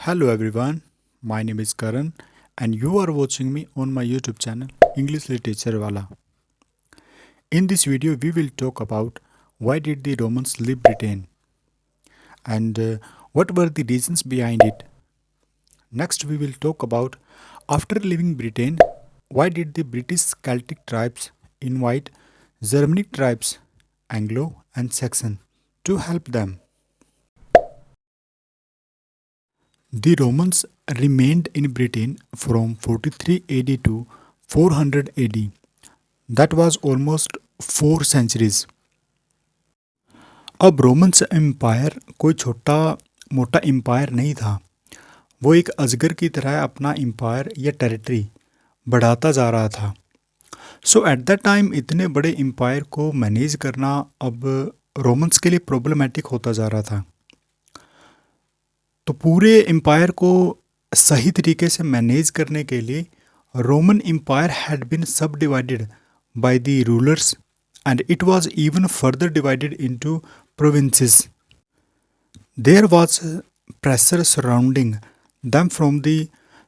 Hello everyone, my name is Karan and you are watching me on my YouTube channel English Literature Wala. In this video we will talk about why did the Romans leave Britain and what were the reasons behind it. Next we will talk about after leaving Britain, why did the British Celtic tribes invite Germanic tribes, Anglo and Saxon, to help them. The Romans remained in Britain from 43 AD to 400 AD. That was almost 4 centuries. अब Romans empire कोई छोटा मोटा empire नहीं था। वो एक अजगर की तरह अपना एम्पायर या टेरिटरी बढ़ाता जा रहा था। सो एट दैट टाइम इतने बड़े एम्पायर को मैनेज करना अब रोमन्स के लिए प्रॉब्लमेटिक होता जा रहा था। तो पूरे एम्पायर को सही तरीके से मैनेज करने के लिए रोमन एम्पायर हैड बीन सब divided by the rulers and it was even further divided into provinces. There was pressure surrounding them from the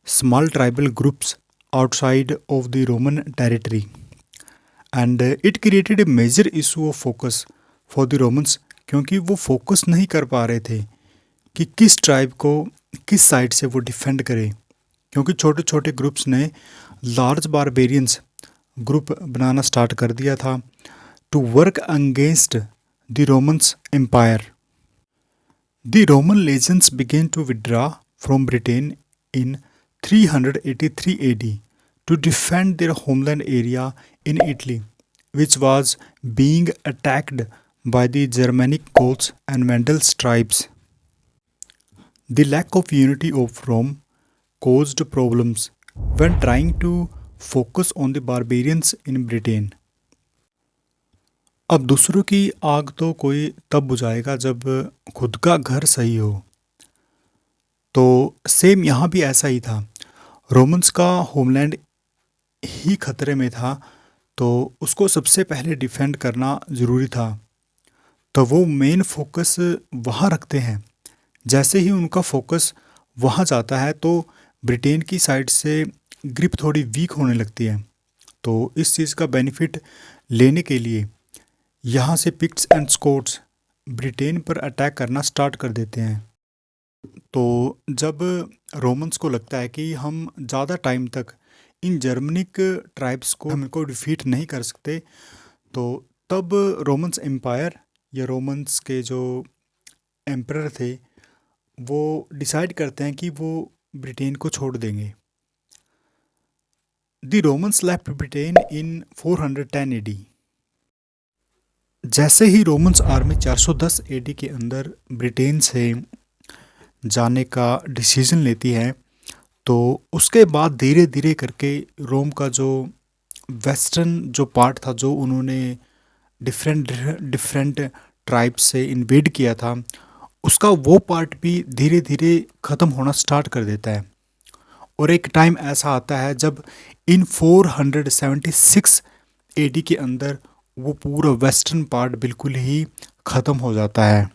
small tribal groups outside of the Roman territory, and it created a major issue of focus for the Romans क्योंकि वो focus नहीं कर पा रहे थे कि किस tribe को किस साइड से वो डिफेंड करे, क्योंकि छोटे छोटे ग्रुप्स ने लार्ज बारबेरियंस ग्रुप बनाना स्टार्ट कर दिया था to work against the Roman Empire. The Roman legions began to withdraw from Britain in 383 AD to defend their homeland area in Italy, which was being attacked by the Germanic Gauls and Vandals tribes. The lack of unity of Rome caused problems when trying to focus on the barbarians in Britain. अब दूसरों की आग तो कोई तब बुझाएगा जब खुद का घर सही हो। तो सेम यहाँ भी ऐसा ही था। रोमन्स का होमलैंड ही खतरे में था, तो उसको सबसे पहले डिफेंड करना ज़रूरी था। तो वो मेन फोकस वहाँ रखते हैं। जैसे ही उनका फोकस वहाँ जाता है तो ब्रिटेन की साइड से ग्रिप थोड़ी वीक होने लगती है। तो इस चीज़ का बेनिफिट लेने के लिए यहाँ से पिक्ट्स एंड स्कॉट्स ब्रिटेन पर अटैक करना स्टार्ट कर देते हैं। तो जब रोमन्स को लगता है कि हम ज़्यादा टाइम तक इन जर्मनिक ट्राइब्स को हमको डिफीट नहीं कर सकते, तो तब रोमन्स एम्पायर या रोमन्स के जो एम्परर थे वो डिसाइड करते हैं कि वो ब्रिटेन को छोड़ देंगे। The Romans left Britain in 410 AD। जैसे ही रोमन्स आर्मी 410 AD के अंदर ब्रिटेन से जाने का डिसीज़न लेती है, तो उसके बाद धीरे धीरे करके रोम का जो वेस्टर्न जो पार्ट था, जो उन्होंने डिफरेंट ट्राइब्स से इन्वेड किया था, उसका वो पार्ट भी धीरे धीरे ख़त्म होना स्टार्ट कर देता है। और एक टाइम ऐसा आता है जब इन 476 AD के अंदर वो पूरा वेस्टर्न पार्ट बिल्कुल ही ख़त्म हो जाता है।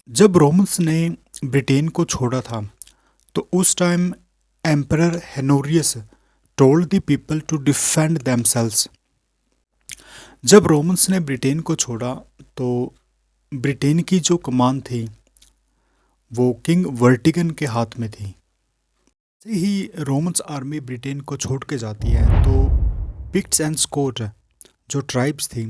जब रोमन्स ने ब्रिटेन को छोड़ा था तो उस time emperor Honorius told the people to defend themselves. जब रोमन्स ने ब्रिटेन को छोड़ा तो ब्रिटेन की जो कमान थी वो किंग वर्टिगन के हाथ में थी। जैसे ही रोमन्स आर्मी ब्रिटेन को छोड़ के जाती है तो पिक्ट्स एंड स्कॉट जो ट्राइब्स थी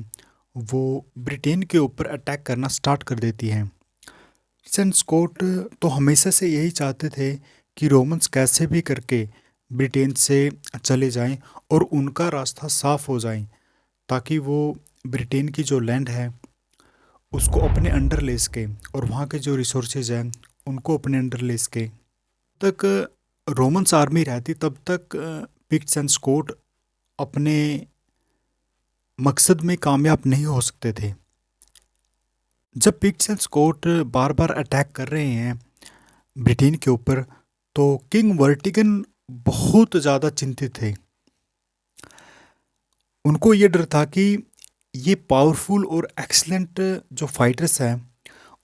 वो ब्रिटेन के ऊपर अटैक करना स्टार्ट कर देती हैं। पिक्ट्स एंड स्कॉट तो हमेशा से यही चाहते थे कि रोमन्स कैसे भी करके ब्रिटेन से चले जाएं और उनका रास्ता साफ़ हो जाए, ताकि वो ब्रिटेन की जो लैंड है उसको अपने अंडर ले सके और वहाँ के जो रिसोर्सेज हैं उनको अपने अंडर ले सके। तक रोमन्स आर्मी रहती तब तक पिक्ट्स एंड स्कॉट अपने मकसद में कामयाब नहीं हो सकते थे। जब पिक्ट्स एंड स्कॉट बार बार अटैक कर रहे हैं ब्रिटेन के ऊपर, तो किंग वर्टिगन बहुत ज़्यादा चिंतित थे। उनको ये डर था कि ये पावरफुल और एक्सलेंट जो फाइटर्स हैं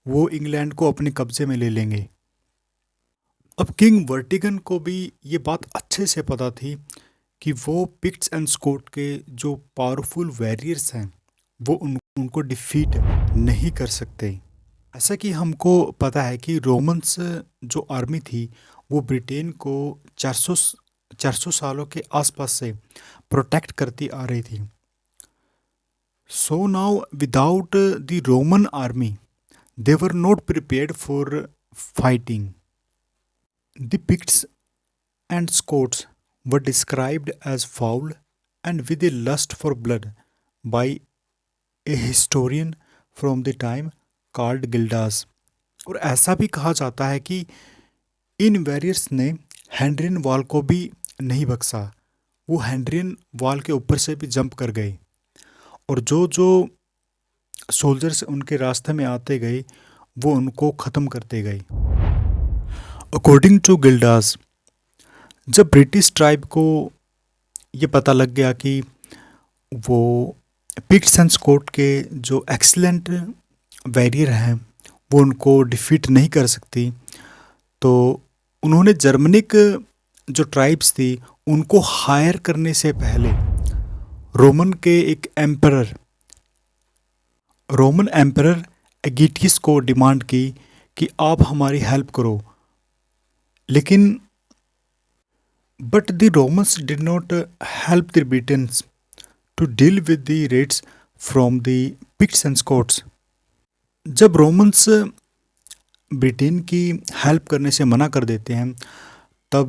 वो इंग्लैंड को अपने कब्ज़े में ले लेंगे। अब किंग वर्टिगन को भी ये बात अच्छे से पता थी कि वो पिक्ट्स एंड स्कॉट के जो पावरफुल वॉरियर्स हैं वो उनको डिफीट नहीं कर सकते। ऐसा कि हमको पता है कि रोमन्स जो आर्मी थी वो ब्रिटेन को 400 400 सालों के आसपास से प्रोटेक्ट करती आ रही थी। So now without the Roman army they were not prepared for fighting. The Picts and Scots were described as foul and with a lust for blood by a historian from the time called Gildas। और ऐसा भी कहा जाता है कि इन warriors ने हेनरियन wall को भी नहीं बख्शा। वो हेनरियन वॉल के ऊपर से भी जंप कर गए और जो जो सोल्जर्स उनके रास्ते में आते गए वो उनको ख़त्म करते गए। अकॉर्डिंग टू गिल्डास, जब ब्रिटिश ट्राइब को ये पता लग गया कि वो पिक्ट्स एंड स्कॉट के जो एक्सीलेंट वॉरियर हैं वो उनको डिफीट नहीं कर सकती, तो उन्होंने जर्मनिक जो ट्राइब्स थी उनको हायर करने से पहले रोमन एम्परर एगिटियस को डिमांड की कि आप हमारी हेल्प करो। लेकिन But the Romans did not help the Britons to deal with the raids from the Picts and Scots। जब रोमन्स ब्रिटेन की हेल्प करने से मना कर देते हैं तब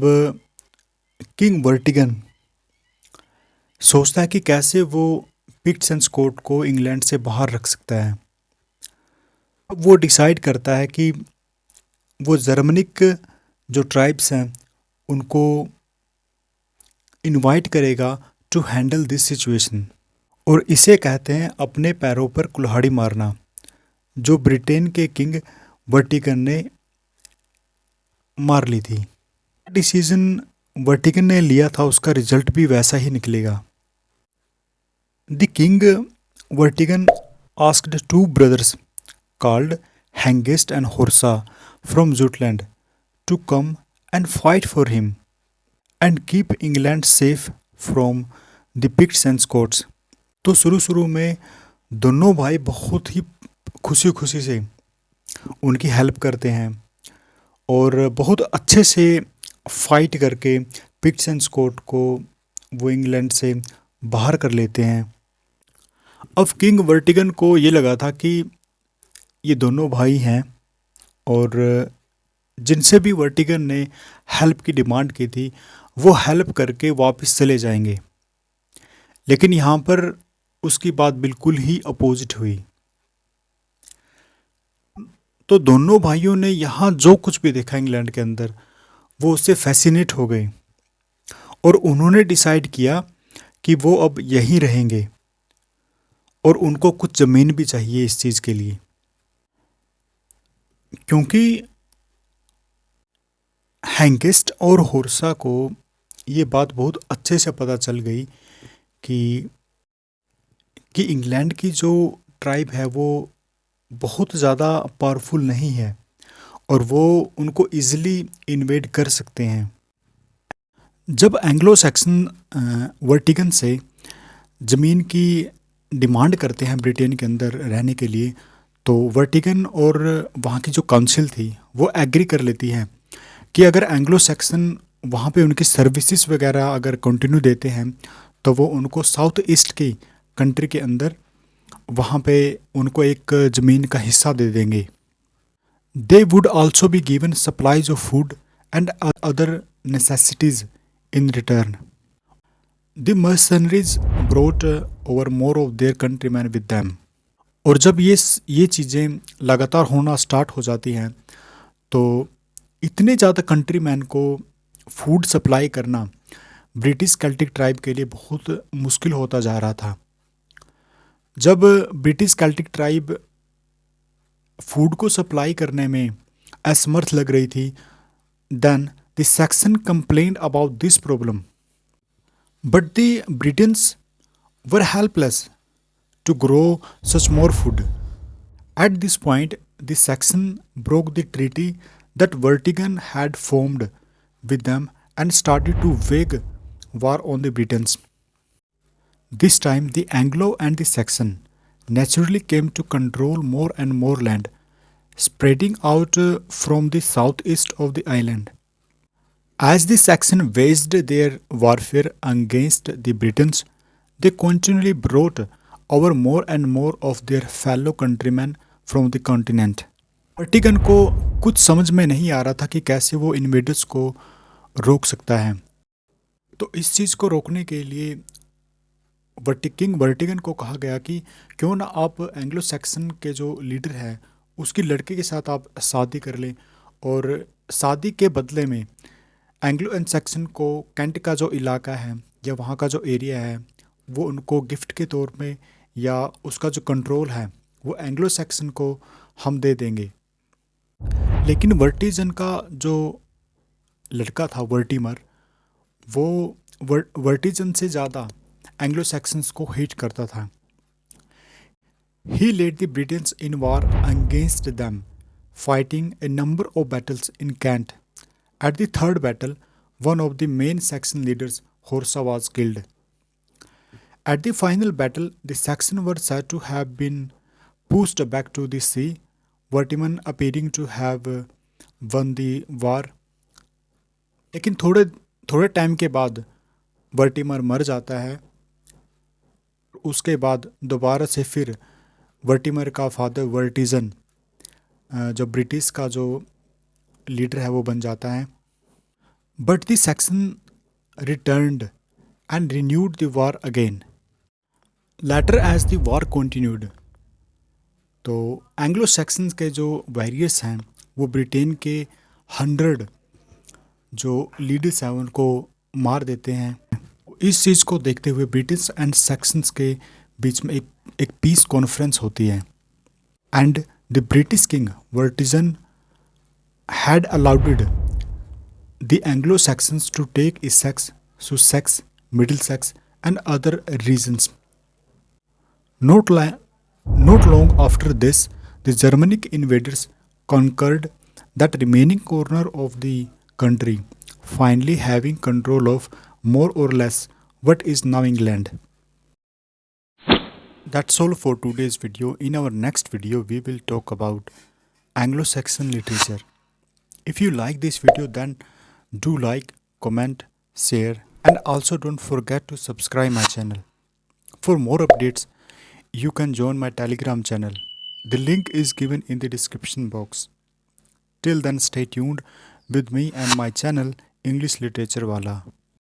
किंग वर्टिगन सोचता है कि कैसे वो पिक्ट्स एंड स्कॉट को इंग्लैंड से बाहर रख सकता है। अब वो डिसाइड करता है कि वो जर्मनिक जो ट्राइब्स हैं उनको इनवाइट करेगा टू हैंडल दिस सिचुएशन। और इसे कहते हैं अपने पैरों पर कुल्हाड़ी मारना, जो ब्रिटेन के किंग वर्टिगन ने मार ली थी। डिसीजन वर्टिगन ने लिया था उसका रिजल्ट भी वैसा ही निकलेगा। The king Vortigern asked two brothers called Hengest and Horsa from Jutland to come and fight for him and keep England safe from the Picts and Scots. तो शुरू में दोनों भाई बहुत ही खुशी खुशी से उनकी हेल्प करते हैं और बहुत अच्छे से फाइट करके पिक्ट्स एंड स्कॉट को वो इंग्लैंड से बाहर कर लेते हैं। अब किंग वर्टिगन को ये लगा था कि ये दोनों भाई हैं और जिनसे भी वर्टिगन ने हेल्प की डिमांड की थी वो हेल्प करके वापस चले जाएंगे। लेकिन यहाँ पर उसकी बात बिल्कुल ही अपोजिट हुई। तो दोनों भाइयों ने यहाँ जो कुछ भी देखा इंग्लैंड के अंदर वो उससे फैसिनेट हो गए और उन्होंने डिसाइड किया कि वो अब यहीं रहेंगे और उनको कुछ ज़मीन भी चाहिए इस चीज़ के लिए, क्योंकि हैंकेस्ट और होर्सा को ये बात बहुत अच्छे से पता चल गई कि इंग्लैंड की जो ट्राइब है वो बहुत ज़्यादा पावरफुल नहीं है और वो उनको इजीली इन्वेड कर सकते हैं। जब एंग्लो सैक्सन वर्टिगन से ज़मीन की डिमांड करते हैं ब्रिटेन के अंदर रहने के लिए, तो वर्टिगन और वहाँ की जो काउंसिल थी वो एग्री कर लेती है कि अगर एंग्लो सैक्सन वहाँ पे उनकी सर्विसेज वगैरह अगर कंटिन्यू देते हैं तो वो उनको साउथ ईस्ट की कंट्री के अंदर वहाँ पे उनको एक ज़मीन का हिस्सा दे देंगे। They would also be given supplies of food and other necessities in return. The mercenaries brought over more of their countryman with them. और जब ये चीज़ें लगातार होना स्टार्ट हो जाती हैं तो इतने ज़्यादा कंट्रीमैन को फूड सप्लाई करना ब्रिटिश केल्टिक ट्राइब के लिए बहुत मुश्किल होता जा रहा था। जब ब्रिटिश केल्टिक ट्राइब फूड को सप्लाई करने में असमर्थ लग रही थी, then the Saxon complained about this problem but the Britons were helpless to grow such more food. At this point, the Saxon broke the treaty that Vertigan had formed with them and started to wage war on the Britons. This time, the Anglo and the Saxon naturally came to control more and more land, spreading out from the southeast of the island. As the Saxons waged their warfare against the Britons, they continually brought over more and more of their fellow countrymen from the continent. वर्टिगन को कुछ समझ में नहीं आ रहा था कि कैसे वो इन्वेडर्स को रोक सकता है। तो इस चीज़ को रोकने के लिए किंग वर्टिगन को कहा गया कि क्यों ना आप एंग्लो सैक्सन के जो लीडर है उसकी लड़के के साथ आप शादी कर लें, और शादी के बदले में एंग्लो एंड सैक्सन को कैंट का जो इलाका है या वहाँ का जो एरिया है वो उनको गिफ्ट के तौर में, या उसका जो कंट्रोल है वो एंग्लो सैक्सन को हम दे देंगे। लेकिन वर्टिजन का जो लड़का था वर्टिमर, वो वर्टिजन से ज़्यादा एंग्लो सैक्सन्स को हेट करता था। He led the Britons in war against them, fighting a number of battles in Kent. At the third battle, one of the main Saxon leaders, Horsa, was killed. At the final battle, the Saxons were said to have been pushed back to the sea, Vertiman appearing to have won the war. लेकिन थोड़े time के बाद वर्टिमर मर जाता है। उसके बाद दोबारा से फिर वर्टिमर का फादर वर्टिजन जो ब्रिटिश का जो लीडर है वो बन जाता है। But the Saxon returned and renewed the war again. Later as the war continued, तो एंग्लो सैक्सन्स के जो वॉरियर्स हैं वो ब्रिटेन के 100 जो लीडर्स हैं उनको मार देते हैं। इस चीज़ को देखते हुए ब्रिटिश एंड सैक्सन्स के बीच में एक पीस कॉन्फ्रेंस होती है, and the British king Vortigern had allowed the Anglo Saxons to take Essex, Sussex, Middlesex and other regions. Not long after this, the Germanic invaders conquered that remaining corner of the country, finally having control of more or less what is now England. That's all for today's video. In our next video, we will talk about Anglo-Saxon literature. If you like this video, then do like, comment, share, and also don't forget to subscribe my channel. For more updates, you can join my Telegram channel. The link is given in the description box. Till then, stay tuned with me and my channel English Literature Wala.